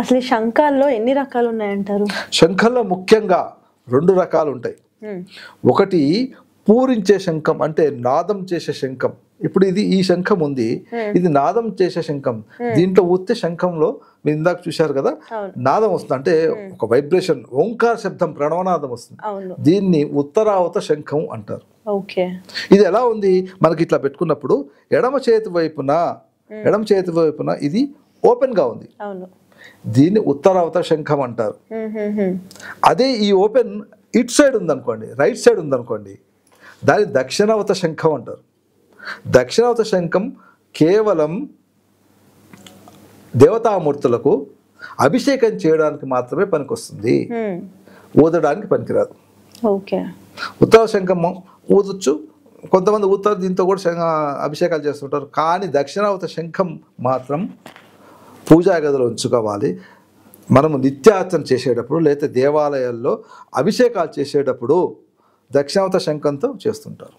అసలు ఈ శంఖాల్లో ఎన్ని రకాలు ఉన్నాయంటారు? శంఖంలో ముఖ్యంగా 2 రకాలు ఉంటాయి. ఒకటి పూరించే శంఖం, అంటే నాదం చేసే శంఖం. ఇప్పుడు ఈ శంఖం ఉంది, ఇది నాదం చేసే శంఖం. దీంట్లో ఊస్తే శంఖంలో మీరు ఇందాక చూశారు కదా, నాదం వస్తుంది, అంటే ఒక వైబ్రేషన్, ఓంకార శబ్దం, ప్రణవనాదం వస్తుంది. దీన్ని ఉత్తరావత శంఖం అంటారు. ఇది ఎలా ఉంది, మనకి ఇట్లా పెట్టుకున్నప్పుడు ఎడమ చేతి వైపున ఇది ఓపెన్ గా ఉంది, దీన్ని ఉత్తరావత శంఖం అంటారు. అదే ఈ ఓపెన్ ఇట్ సైడ్ ఉందనుకోండి, రైట్ సైడ్ ఉందనుకోండి, దాన్ని దక్షిణావత శంఖం అంటారు. దక్షిణావత శంఖం కేవలం దేవతామూర్తులకు అభిషేకం చేయడానికి మాత్రమే పనికొస్తుంది, ఊదడానికి పనికిరాదు. ఉత్తర శంఖం ఊదొచ్చు, కొంతమంది ఊతారు, దీంతో కూడా అభిషేకాలు చేస్తుంటారు. కానీ దక్షిణావత శంఖం మాత్రం పూజా గదిలో ఉంచుకోవాలి. మనము నిత్యార్చన చేసేటప్పుడు లేదా దేవాలయాల్లో అభిషేకాలు చేసేటప్పుడు దక్షిణావత శంఖంతో చేస్తుంటారు.